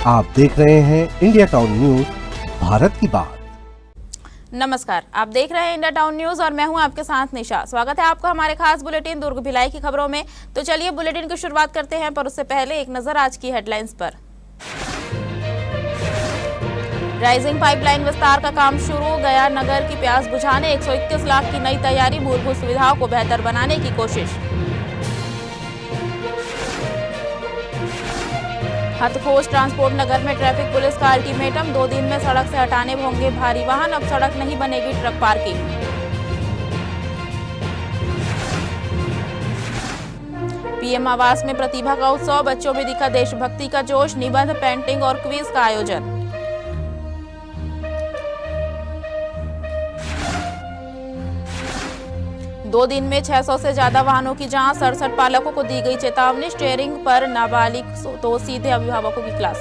आप देख रहे हैं इंडिया टाउन न्यूज, भारत की बात। नमस्कार, आप देख रहे हैं इंडिया टाउन न्यूज और मैं हूं आपके साथ निशा। स्वागत है आपका हमारे खास बुलेटिन दुर्ग भिलाई की खबरों में। तो चलिए बुलेटिन की शुरुआत करते हैं, पर उससे पहले एक नजर आज की हेडलाइंस पर। राइजिंग पाइपलाइन विस्तार का काम शुरू, गया नगर की प्यास बुझाने 121 लाख की नई तैयारी, मूलभूत सुविधाओं को बेहतर बनाने की कोशिश। हथखोज ट्रांसपोर्ट नगर में ट्रैफिक पुलिस का अल्टीमेटम, 2 दिन में सड़क से हटाने होंगे भारी वाहन, अब सड़क नहीं बनेगी ट्रक पार्किंग। पीएम आवास में प्रतिभा का उत्सव, बच्चों में दिखा देशभक्ति का जोश, निबंध, पेंटिंग और क्विज का आयोजन। दो दिन में 600 से ज्यादा वाहनों की जांच, 67 पालकों को दी गई चेतावनी, स्टीयरिंग पर नाबालिग तो सीधे अभिभावकों की क्लास।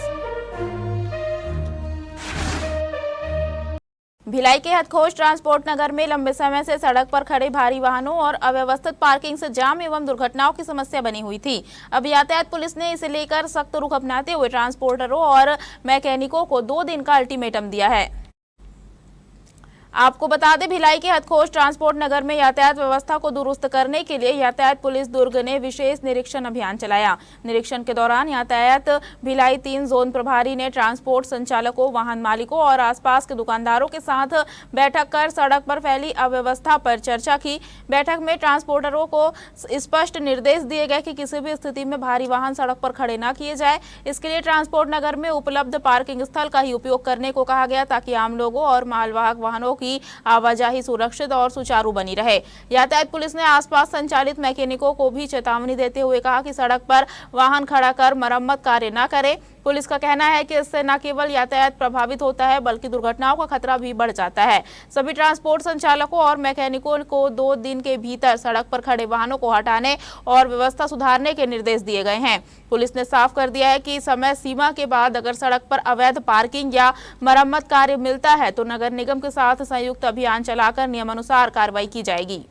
भिलाई के हथखोज ट्रांसपोर्ट नगर में लंबे समय से सड़क पर खड़े भारी वाहनों और अव्यवस्थित पार्किंग से जाम एवं दुर्घटनाओं की समस्या बनी हुई थी। अब यातायात पुलिस ने इसे लेकर सख्त रुख अपनाते हुए ट्रांसपोर्टरों और मैकेनिकों को 2 दिन का अल्टीमेटम दिया है। आपको बता दें, भिलाई के हथखोज ट्रांसपोर्ट नगर में यातायात व्यवस्था को दुरुस्त करने के लिए यातायात पुलिस दुर्ग ने विशेष निरीक्षण अभियान चलाया। निरीक्षण के दौरान यातायात भिलाई 3 जोन प्रभारी ने ट्रांसपोर्ट संचालकों, वाहन मालिकों और आसपास के दुकानदारों के साथ बैठक कर सड़क पर फैली अव्यवस्था पर चर्चा की। बैठक में ट्रांसपोर्टरों को स्पष्ट निर्देश दिए गए कि किसी भी स्थिति में भारी वाहन सड़क पर खड़े न किए जाए। इसके लिए ट्रांसपोर्ट नगर में उपलब्ध पार्किंग स्थल का ही उपयोग करने को कहा गया, ताकि आम लोगों और मालवाहक वाहनों की आवाजाही सुरक्षित और सुचारू बनी रहे। यातायात पुलिस ने आसपास संचालित मैकेनिकों को भी चेतावनी देते हुए कहा कि सड़क पर वाहन खड़ा कर मरम्मत कार्य न करें। पुलिस का कहना है कि इससे न केवल यातायात प्रभावित होता है, बल्कि दुर्घटनाओं का खतरा भी बढ़ जाता है। सभी ट्रांसपोर्ट संचालकों और मैकेनिकों को 2 दिन के भीतर सड़क पर खड़े वाहनों को हटाने और व्यवस्था सुधारने के निर्देश दिए गए हैं। पुलिस ने साफ कर दिया है कि समय सीमा के बाद अगर सड़क पर अवैध पार्किंग या मरम्मत कार्य मिलता है तो नगर निगम के साथ संयुक्त अभियान चलाकर नियमानुसार कार्रवाई की जाएगी।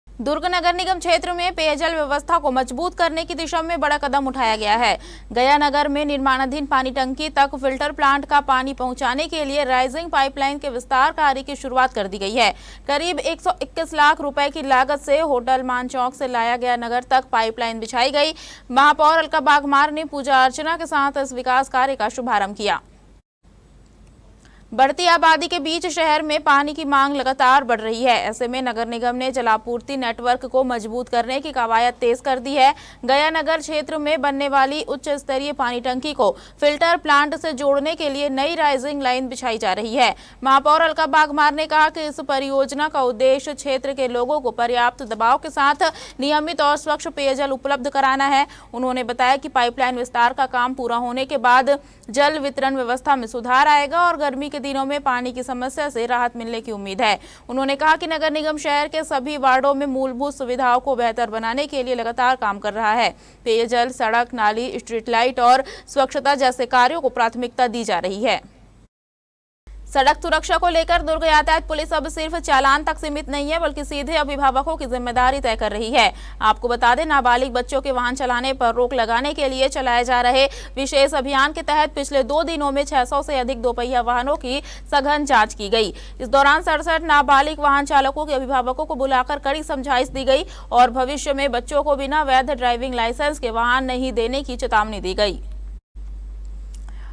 दुर्ग नगर निगम क्षेत्र में पेयजल व्यवस्था को मजबूत करने की दिशा में बड़ा कदम उठाया गया है। गया नगर में निर्माणाधीन पानी टंकी तक फिल्टर प्लांट का पानी पहुंचाने के लिए राइजिंग पाइपलाइन के विस्तार कार्य की शुरुआत कर दी गई है। करीब 121 लाख रुपए की लागत से होटल मानचौक से लाया गया नगर तक पाइपलाइन बिछाई गई। महापौर अलका बागमार ने पूजा अर्चना के साथ इस विकास कार्य का शुभारंभ किया। बढ़ती आबादी के बीच शहर में पानी की मांग लगातार बढ़ रही है। ऐसे में नगर निगम ने जलापूर्ति नेटवर्क को मजबूत करने की कवायद तेज कर दी है। गया नगर क्षेत्र में बनने वाली उच्च स्तरीय पानी टंकी को फिल्टर प्लांट से जोड़ने के लिए नई राइजिंग लाइन बिछाई जा रही है। महापौर अलका बागमार ने कहा कि इस परियोजना का उद्देश्य क्षेत्र के लोगों को पर्याप्त दबाव के साथ नियमित और स्वच्छ पेयजल उपलब्ध कराना है। उन्होंने बताया कि पाइपलाइन विस्तार का काम पूरा होने के बाद जल वितरण व्यवस्था में सुधार आएगा और गर्मी दिनों में पानी की समस्या से राहत मिलने की उम्मीद है। उन्होंने कहा कि नगर निगम शहर के सभी वार्डों में मूलभूत सुविधाओं को बेहतर बनाने के लिए लगातार काम कर रहा है। पेयजल, सड़क, नाली, स्ट्रीट लाइट और स्वच्छता जैसे कार्यों को प्राथमिकता दी जा रही है। सड़क सुरक्षा को लेकर दुर्ग यातायात पुलिस अब सिर्फ चालान तक सीमित नहीं है, बल्कि सीधे अभिभावकों की जिम्मेदारी तय कर रही है। आपको बता दें, नाबालिग बच्चों के वाहन चलाने पर रोक लगाने के लिए चलाए जा रहे विशेष अभियान के तहत पिछले 2 दिनों में 600 से अधिक दोपहिया वाहनों की सघन जांच की गई। इस दौरान 67 नाबालिग वाहन चालकों के अभिभावकों को बुलाकर कड़ी समझाइश दी गई और भविष्य में बच्चों को बिना वैध ड्राइविंग लाइसेंस के वाहन नहीं देने की चेतावनी दी गई।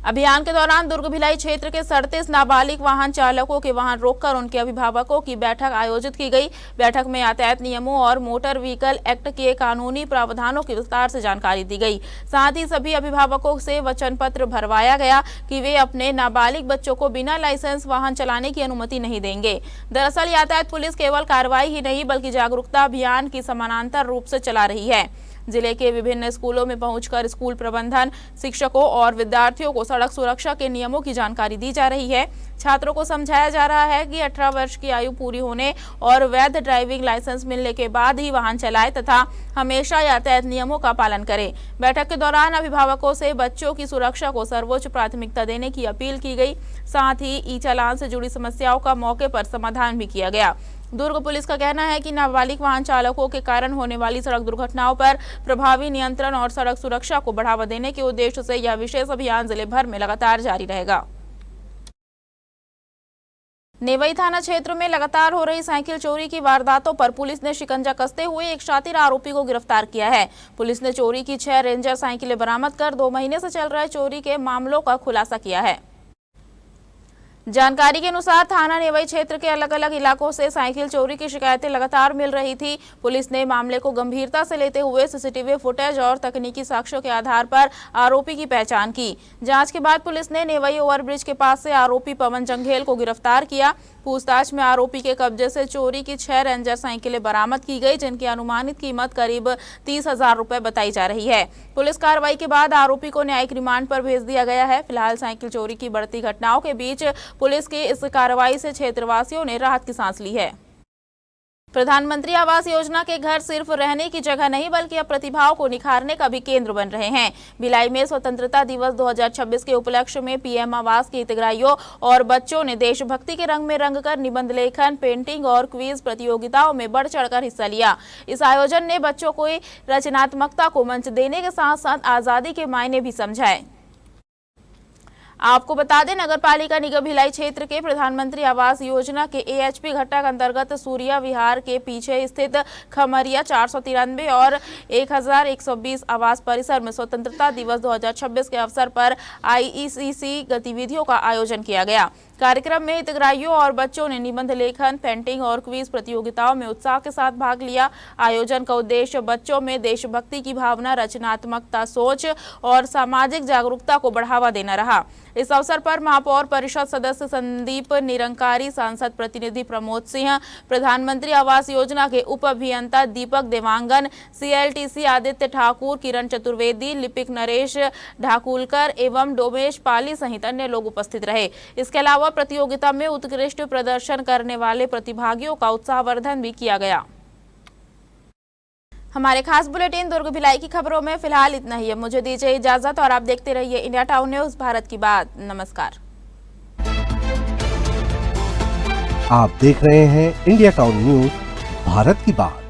अभियान के दौरान दुर्ग भिलाई क्षेत्र के 37 नाबालिग वाहन चालकों के वाहन रोककर उनके अभिभावकों की बैठक आयोजित की गई। बैठक में यातायात नियमों और मोटर व्हीकल एक्ट के कानूनी प्रावधानों की विस्तार से जानकारी दी गई। साथ ही सभी अभिभावकों से वचन पत्र भरवाया गया कि वे अपने नाबालिग बच्चों को बिना लाइसेंस वाहन चलाने की अनुमति नहीं देंगे। दरअसल यातायात पुलिस केवल कार्रवाई ही नहीं, बल्कि जागरूकता अभियान की समानांतर रूप से चला रही है। जिले के विभिन्न स्कूलों में पहुंचकर स्कूल प्रबंधन, शिक्षकों और विद्यार्थियों को सड़क सुरक्षा के नियमों की जानकारी दी जा रही है। छात्रों को समझाया जा रहा है कि 18 वर्ष की आयु पूरी होने और वैध ड्राइविंग लाइसेंस मिलने के बाद ही वाहन चलाएं तथा हमेशा यातायात नियमों का पालन करें। बैठक के दौरान अभिभावकों से बच्चों की सुरक्षा को सर्वोच्च प्राथमिकता देने की अपील की गई। साथ ही ई चालान से जुड़ी समस्याओं का मौके पर समाधान भी किया गया। दुर्ग पुलिस का कहना है कि नाबालिग वाहन चालकों के कारण होने वाली सड़क दुर्घटनाओं पर प्रभावी नियंत्रण और सड़क सुरक्षा को बढ़ावा देने के उद्देश्य से यह विशेष अभियान जिले भर में लगातार जारी रहेगा। नेवई थाना क्षेत्र में लगातार हो रही साइकिल चोरी की वारदातों पर पुलिस ने शिकंजा कसते हुए एक शातिर आरोपी को गिरफ्तार किया है। पुलिस ने चोरी की 6 रेंजर साइकिलें बरामद कर 2 महीने से चल रहे चोरी के मामलों का खुलासा किया है। जानकारी के अनुसार थाना नेवई क्षेत्र के अलग अलग इलाकों से साइकिल चोरी की शिकायतें लगातार मिल रही थी। पुलिस ने मामले को गंभीरता से लेते हुए सीसीटीवी फुटेज और तकनीकी साक्ष्यों के आधार पर आरोपी की पहचान की। जांच के बाद पुलिस ने नेवई ओवरब्रिज के पास से आरोपी पवन जंघेल को गिरफ्तार किया। पूछताछ में आरोपी के कब्जे से चोरी की 6 रेंजर साइकिलें बरामद की गई, जिनकी अनुमानित कीमत करीब 30,000 रुपए बताई जा रही है। पुलिस कार्रवाई के बाद आरोपी को न्यायिक रिमांड पर भेज दिया गया है। फिलहाल साइकिल चोरी की बढ़ती घटनाओं के बीच पुलिस की इस कार्रवाई से क्षेत्रवासियों ने राहत की सांस ली है। प्रधानमंत्री आवास योजना के घर सिर्फ रहने की जगह नहीं बल्कि अब प्रतिभाओं को निखारने का भी केंद्र बन रहे हैं। भिलाई में स्वतंत्रता दिवस 2026 के उपलक्ष्य में पीएम आवास के हितग्राहियों और बच्चों ने देशभक्ति के रंग में रंगकर निबंध लेखन, पेंटिंग और क्विज प्रतियोगिताओं में बढ़ चढ़कर हिस्सा लिया। इस आयोजन ने बच्चों को रचनात्मकता को मंच देने के साथ साथ आजादी के मायने भी समझाए। आपको बता दें, नगर पालिका निगम भिलाई क्षेत्र के प्रधानमंत्री आवास योजना के एएचपी घटक अंतर्गत सूर्या विहार के पीछे स्थित खमरिया 493 और 1120 आवास परिसर में स्वतंत्रता दिवस 2026 के अवसर पर आईईसीसी गतिविधियों का आयोजन किया गया। कार्यक्रम में हितग्राहियों और बच्चों ने निबंध लेखन, पेंटिंग और क्विज प्रतियोगिताओं में उत्साह के साथ भाग लिया। आयोजन का उद्देश्य बच्चों में देशभक्ति की भावना, रचनात्मकता, सोच और सामाजिक जागरूकता को बढ़ावा देना रहा। इस अवसर पर महापौर परिषद सदस्य संदीप निरंकारी, सांसद प्रतिनिधि प्रमोद सिंह, प्रधानमंत्री आवास योजना के उप अभियंता दीपक देवांगन, सीएलटीसी आदित्य ठाकुर, किरण चतुर्वेदी, लिपिक नरेश ढाकुलकर एवं डोमेश पाली सहित अन्य लोग उपस्थित रहे। इसके अलावा प्रतियोगिता में उत्कृष्ट प्रदर्शन करने वाले प्रतिभागियों का उत्साहवर्धन भी किया गया। हमारे खास बुलेटिन दुर्ग भिलाई की खबरों में फिलहाल इतना ही है। मुझे दीजिए इजाजत और आप देखते रहिए इंडिया टाउन न्यूज, भारत की बात। नमस्कार। आप देख रहे हैं इंडिया टाउन न्यूज, भारत की बात।